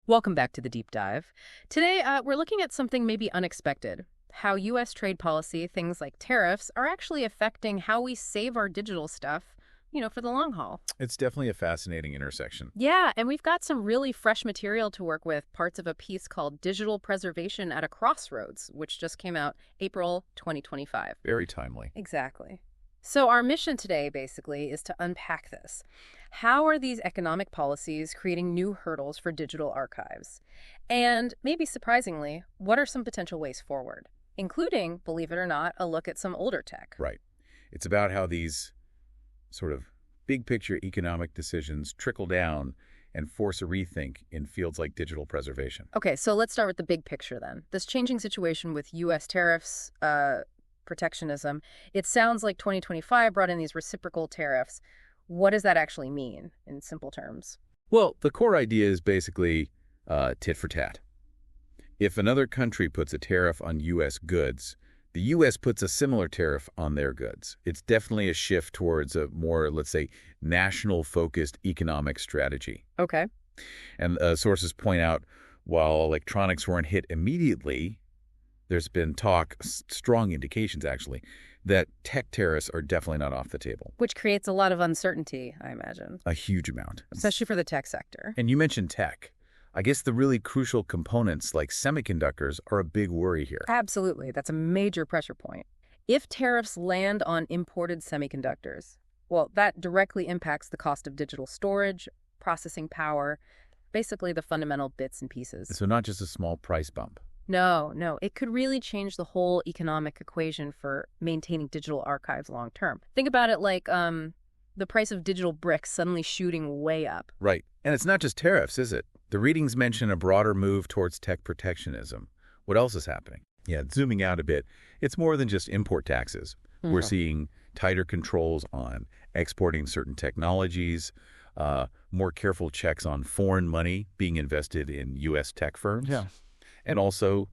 Welcome back to the deep dive. Today, we're looking at something maybe unexpected. How U.S. trade policy, things like tariffs, are actually affecting how we save our digital stuff, for the long haul. It's definitely a fascinating intersection. Yeah, and we've got some really fresh material to work with, parts of a piece called Digital Preservation at a Crossroads, which just came out April 2025. Very timely. Exactly. So our mission today, basically, is to unpack this. How are these economic policies creating new hurdles for digital archives? And maybe surprisingly, what are some potential ways forward? Including, believe it or not, a look at some older tech. Right. It's about how these sort of big picture economic decisions trickle down and force a rethink in fields like digital preservation. Okay, so let's start with the big picture then. This changing situation with U.S. tariffs, protectionism, it sounds like 2025 brought in these reciprocal tariffs. What does that actually mean in simple terms? Well, the core idea is basically tit for tat. If another country puts a tariff on U.S. goods, the U.S. puts a similar tariff on their goods. It's definitely a shift towards a more, let's say, national-focused economic strategy. Okay. And sources point out, while electronics weren't hit immediately, there's been strong indications actually, that tech tariffs are definitely not off the table. Which creates a lot of uncertainty, I imagine. A huge amount. Especially for the tech sector. And you mentioned tech. I guess the really crucial components like semiconductors are a big worry here. Absolutely. That's a major pressure point. If tariffs land on imported semiconductors, well, that directly impacts the cost of digital storage, processing power, basically the fundamental bits and pieces. So not just a small price bump. No. It could really change the whole economic equation for maintaining digital archives long term. Think about it like the price of digital bricks suddenly shooting way up. Right. And it's not just tariffs, is it? The readings mention a broader move towards tech protectionism. What else is happening? Yeah, zooming out a bit, it's more than just import taxes. We're seeing tighter controls on exporting certain technologies, more careful checks on foreign money being invested in U.S. tech firms. Yeah. And also,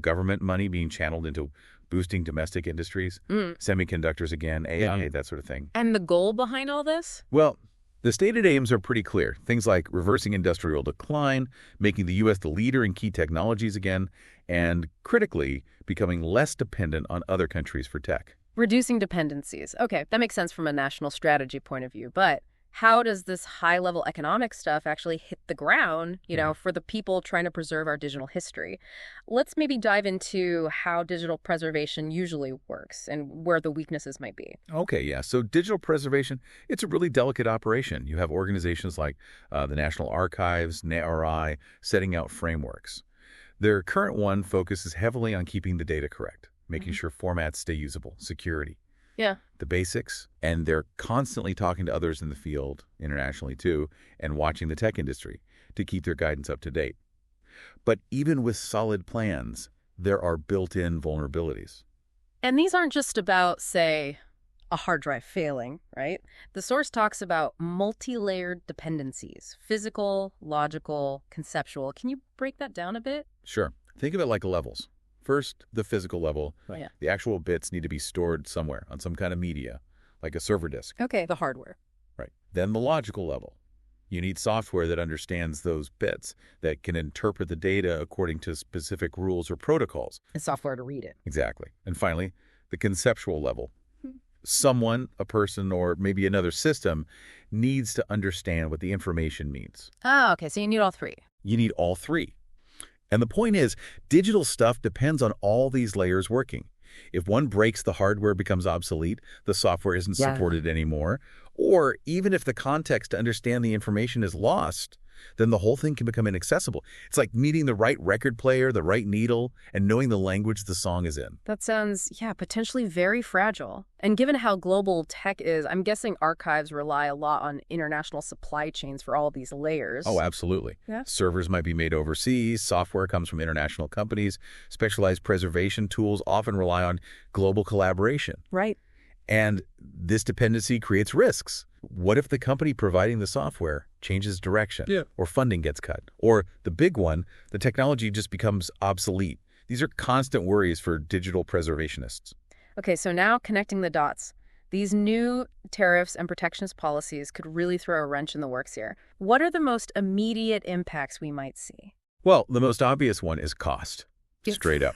government money being channeled into boosting domestic industries, semiconductors again, AI, that sort of thing. And the goal behind all this? Well, the stated aims are pretty clear. Things like reversing industrial decline, making the U.S. the leader in key technologies again, and critically, becoming less dependent on other countries for tech. Reducing dependencies. Okay, that makes sense from a national strategy point of view, but how does this high-level economic stuff actually hit the ground, for the people trying to preserve our digital history? Let's maybe dive into how digital preservation usually works and where the weaknesses might be. Okay, yeah. So digital preservation, it's a really delicate operation. You have organizations like the National Archives, NARI, setting out frameworks. Their current one focuses heavily on keeping the data correct, making sure formats stay usable, security. Yeah. The basics, and they're constantly talking to others in the field, internationally too, and watching the tech industry to keep their guidance up to date. But even with solid plans, there are built-in vulnerabilities. And these aren't just about, say, a hard drive failing, right? The source talks about multi-layered dependencies, physical, logical, conceptual. Can you break that down a bit? Sure. Think of it like levels. First, the physical level. Yeah. The actual bits need to be stored somewhere on some kind of media, like a server disk. Okay, the hardware. Right. Then the logical level. You need software that understands those bits, that can interpret the data according to specific rules or protocols. And software to read it. Exactly. And finally, the conceptual level. Someone, a person, or maybe another system needs to understand what the information means. Oh, okay, so you need all three. You need all three. And the point is, digital stuff depends on all these layers working. If one breaks, the hardware becomes obsolete, the software isn't supported anymore, or even if the context to understand the information is lost, then the whole thing can become inaccessible. It's like needing the right record player, the right needle, and knowing the language the song is in. That sounds, potentially very fragile. And given how global tech is, I'm guessing archives rely a lot on international supply chains for all these layers. Oh, absolutely. Yeah. Servers might be made overseas, software comes from international companies, specialized preservation tools often rely on global collaboration. Right. And this dependency creates risks. What if the company providing the software changes direction or funding gets cut? Or the big one, the technology just becomes obsolete. These are constant worries for digital preservationists. Okay, so now connecting the dots. These new tariffs and protectionist policies could really throw a wrench in the works here. What are the most immediate impacts we might see? Well, the most obvious one is cost, Yes. straight up.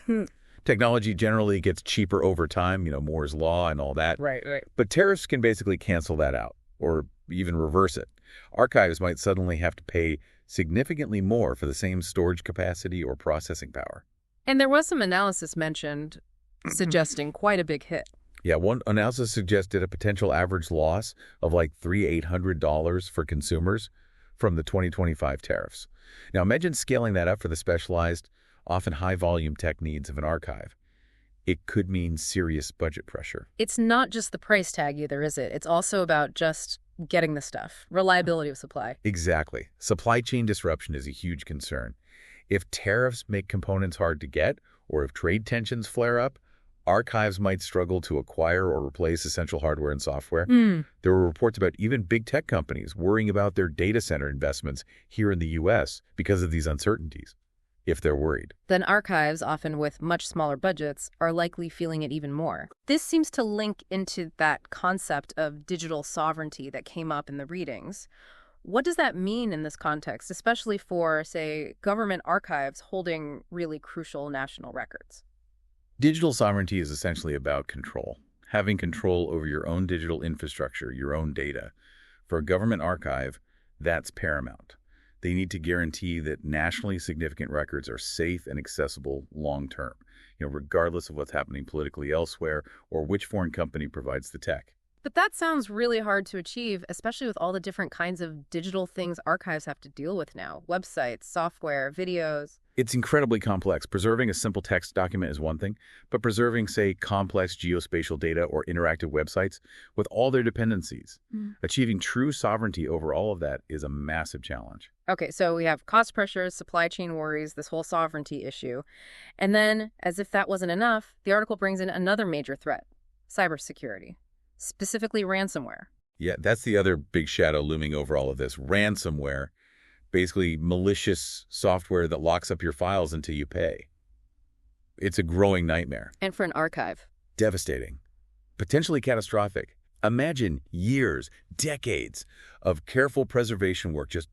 Technology generally gets cheaper over time, Moore's law and all that. Right, right. But tariffs can basically cancel that out or even reverse it. Archives might suddenly have to pay significantly more for the same storage capacity or processing power. And there was some analysis mentioned suggesting quite a big hit. Yeah, one analysis suggested a potential average loss of like $3,800 for consumers from the 2025 tariffs. Now imagine scaling that up for the specialized, often high-volume tech needs of an archive. It could mean serious budget pressure. It's not just the price tag either, is it? It's also about just getting the stuff, reliability of supply. Exactly. Supply chain disruption is a huge concern. If tariffs make components hard to get, or if trade tensions flare up, archives might struggle to acquire or replace essential hardware and software. There were reports about even big tech companies worrying about their data center investments here in the U.S. because of these uncertainties, if they're worried. Then archives, often with much smaller budgets, are likely feeling it even more. This seems to link into that concept of digital sovereignty that came up in the readings. What does that mean in this context, especially for, say, government archives holding really crucial national records? Digital sovereignty is essentially about control, having control over your own digital infrastructure, your own data. For a government archive, that's paramount. They need to guarantee that nationally significant records are safe and accessible long-term, regardless of what's happening politically elsewhere or which foreign company provides the tech. But that sounds really hard to achieve, especially with all the different kinds of digital things archives have to deal with now. Websites, software, videos. It's incredibly complex. Preserving a simple text document is one thing, but preserving, say, complex geospatial data or interactive websites with all their dependencies, achieving true sovereignty over all of that is a massive challenge. Okay, so we have cost pressures, supply chain worries, this whole sovereignty issue. And then, as if that wasn't enough, the article brings in another major threat, cybersecurity, specifically ransomware. Yeah, that's the other big shadow looming over all of this. Ransomware. Basically malicious software that locks up your files until you pay. It's a growing nightmare. And for an archive. Devastating. Potentially catastrophic. Imagine years, decades of careful preservation work just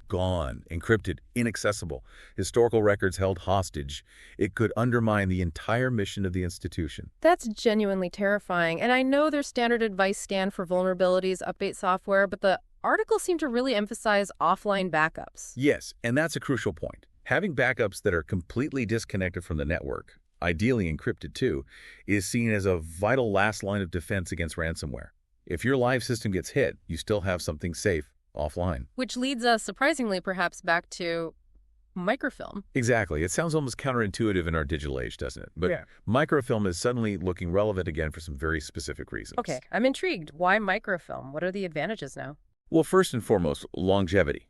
gone, encrypted, inaccessible, historical records held hostage. It could undermine the entire mission of the institution. That's genuinely terrifying. And I know their standard advice scan for vulnerabilities, update software, but the article seemed to really emphasize offline backups. Yes, and that's a crucial point. Having backups that are completely disconnected from the network, ideally encrypted too, is seen as a vital last line of defense against ransomware. If your live system gets hit, you still have something safe offline. Which leads us, surprisingly, perhaps back to microfilm. Exactly. It sounds almost counterintuitive in our digital age, doesn't it? But microfilm is suddenly looking relevant again for some very specific reasons. Okay, I'm intrigued. Why microfilm? What are the advantages now? Well, first and foremost, longevity.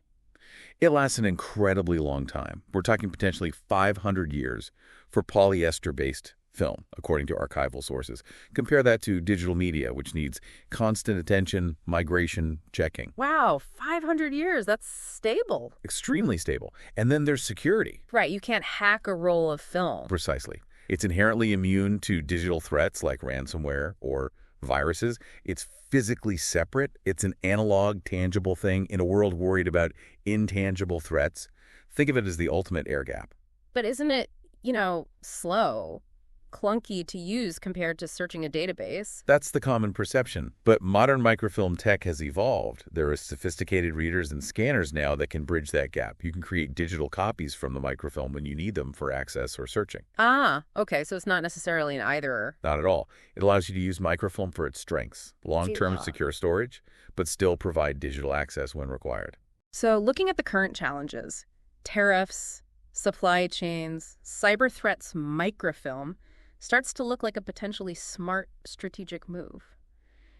It lasts an incredibly long time. We're talking potentially 500 years for polyester-based film, according to archival sources. Compare that to digital media, which needs constant attention, migration, checking. Wow, 500 years. That's stable. Extremely stable. And then there's security. Right, you can't hack a roll of film. Precisely. It's inherently immune to digital threats like ransomware or viruses. It's physically separate. It's an analog, tangible thing in a world worried about intangible threats. Think of it as the ultimate air gap. But isn't it, slow, clunky to use compared to searching a database? That's the common perception. But modern microfilm tech has evolved. There are sophisticated readers and scanners now that can bridge that gap. You can create digital copies from the microfilm when you need them for access or searching. Ah, okay, so it's not necessarily an either. Not at all. It allows you to use microfilm for its strengths, long-term secure storage, but still provide digital access when required. So looking at the current challenges, tariffs, supply chains, cyber threats, microfilm, starts to look like a potentially smart strategic move.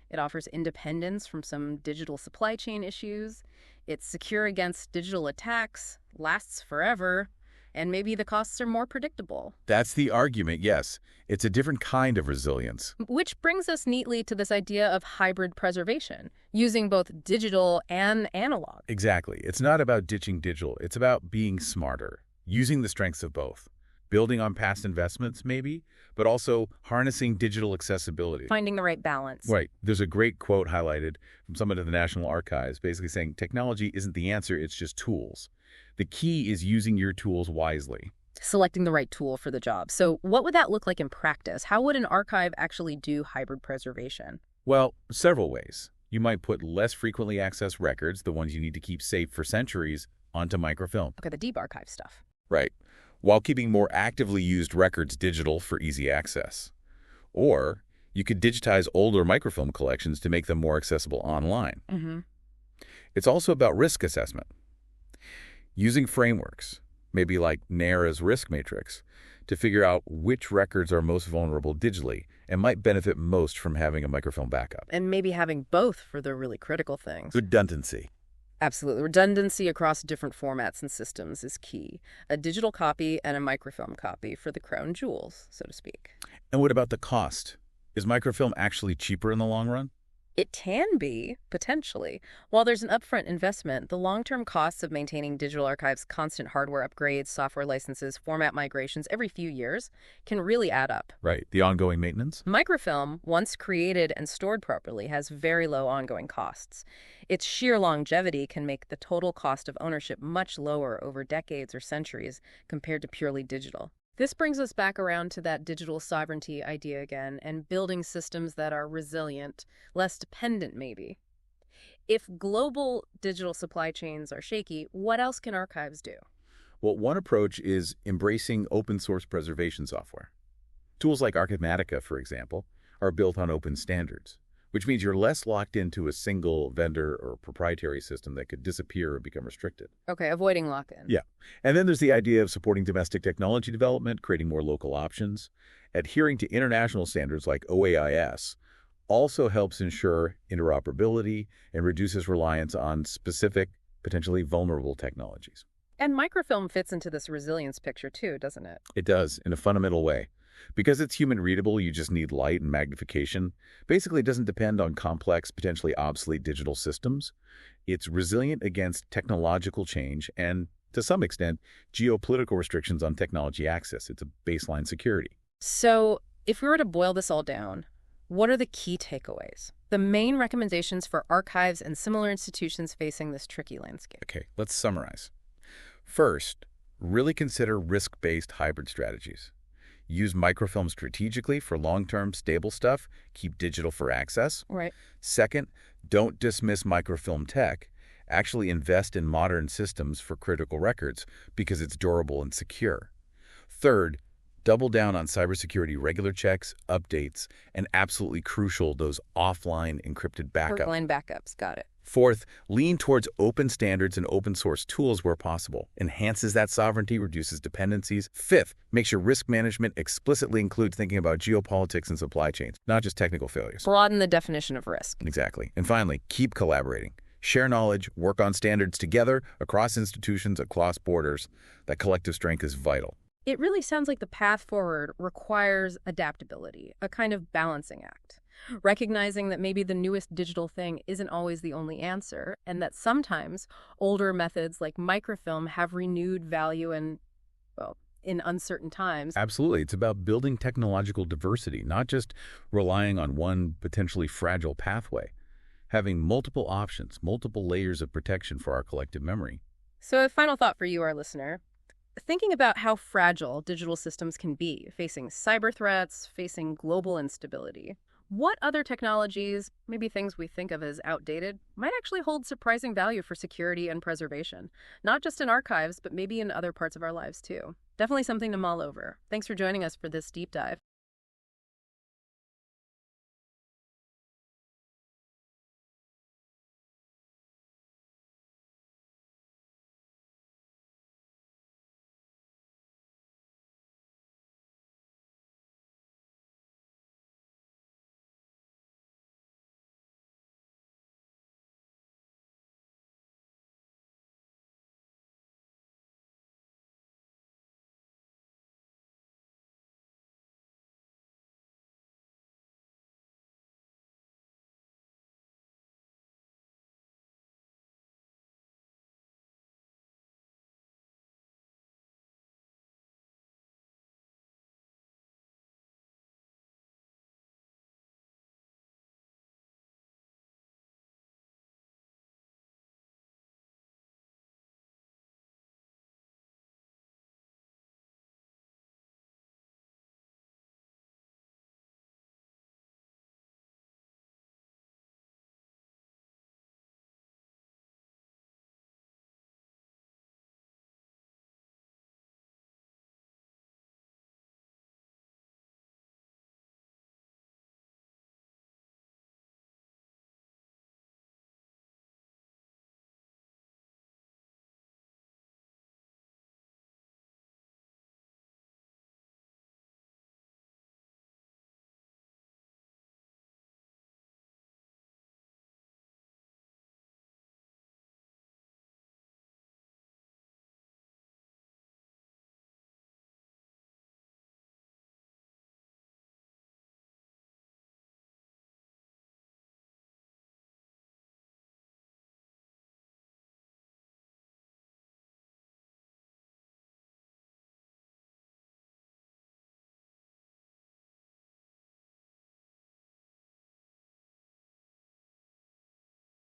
It offers independence from some digital supply chain issues. It's secure against digital attacks, lasts forever, and maybe the costs are more predictable. That's the argument, yes. It's a different kind of resilience. Which brings us neatly to this idea of hybrid preservation, using both digital and analog. Exactly. It's not about ditching digital. It's about being smarter, using the strengths of both. Building on past investments, maybe, but also harnessing digital accessibility. Finding the right balance. Right. There's a great quote highlighted from someone at the National Archives basically saying technology isn't the answer, it's just tools. The key is using your tools wisely. Selecting the right tool for the job. So what would that look like in practice? How would an archive actually do hybrid preservation? Well, several ways. You might put less frequently accessed records, the ones you need to keep safe for centuries, onto microfilm. Okay, the deep archive stuff. Right. While keeping more actively used records digital for easy access. Or you could digitize older microfilm collections to make them more accessible online. It's also about risk assessment. Using frameworks, maybe like NARA's risk matrix, to figure out which records are most vulnerable digitally and might benefit most from having a microfilm backup. And maybe having both for the really critical things. Redundancy. Absolutely. Redundancy across different formats and systems is key. A digital copy and a microfilm copy for the crown jewels, so to speak. And what about the cost? Is microfilm actually cheaper in the long run? It can be, potentially. While there's an upfront investment, the long-term costs of maintaining digital archives, constant hardware upgrades, software licenses, format migrations every few years can really add up. Right. The ongoing maintenance? Microfilm, once created and stored properly, has very low ongoing costs. Its sheer longevity can make the total cost of ownership much lower over decades or centuries compared to purely digital. This brings us back around to that digital sovereignty idea again and building systems that are resilient, less dependent maybe. If global digital supply chains are shaky, what else can archives do? Well, one approach is embracing open source preservation software. Tools like Archivematica, for example, are built on open standards, which means you're less locked into a single vendor or proprietary system that could disappear or become restricted. Okay, avoiding lock-in. Yeah. And then there's the idea of supporting domestic technology development, creating more local options. Adhering to international standards like OAIS also helps ensure interoperability and reduces reliance on specific, potentially vulnerable technologies. And microfilm fits into this resilience picture too, doesn't it? It does, in a fundamental way. Because it's human readable, you just need light and magnification. Basically, it doesn't depend on complex, potentially obsolete digital systems. It's resilient against technological change and, to some extent, geopolitical restrictions on technology access. It's a baseline security. So, if we were to boil this all down, what are the key takeaways? The main recommendations for archives and similar institutions facing this tricky landscape. Okay, let's summarize. First, really consider risk-based hybrid strategies. Use microfilm strategically for long-term stable stuff. Keep digital for access. Right. Second, don't dismiss microfilm tech. Actually invest in modern systems for critical records because it's durable and secure. Third, double down on cybersecurity regular checks, updates, and absolutely crucial, those offline encrypted backups. Offline backups, got it. Fourth, lean towards open standards and open source tools where possible. Enhances that sovereignty, reduces dependencies. Fifth, make sure risk management explicitly includes thinking about geopolitics and supply chains, not just technical failures. Broaden the definition of risk. Exactly. And finally, keep collaborating. Share knowledge, work on standards together, across institutions, across borders. That collective strength is vital. It really sounds like the path forward requires adaptability, a kind of balancing act. Recognizing that maybe the newest digital thing isn't always the only answer, and that sometimes older methods like microfilm have renewed value in uncertain times. Absolutely. It's about building technological diversity, not just relying on one potentially fragile pathway. Having multiple options, multiple layers of protection for our collective memory. So a final thought for you, our listener. Thinking about how fragile digital systems can be, facing cyber threats, facing global instability. What other technologies, maybe things we think of as outdated, might actually hold surprising value for security and preservation? Not just in archives, but maybe in other parts of our lives too. Definitely something to mull over. Thanks for joining us for this deep dive.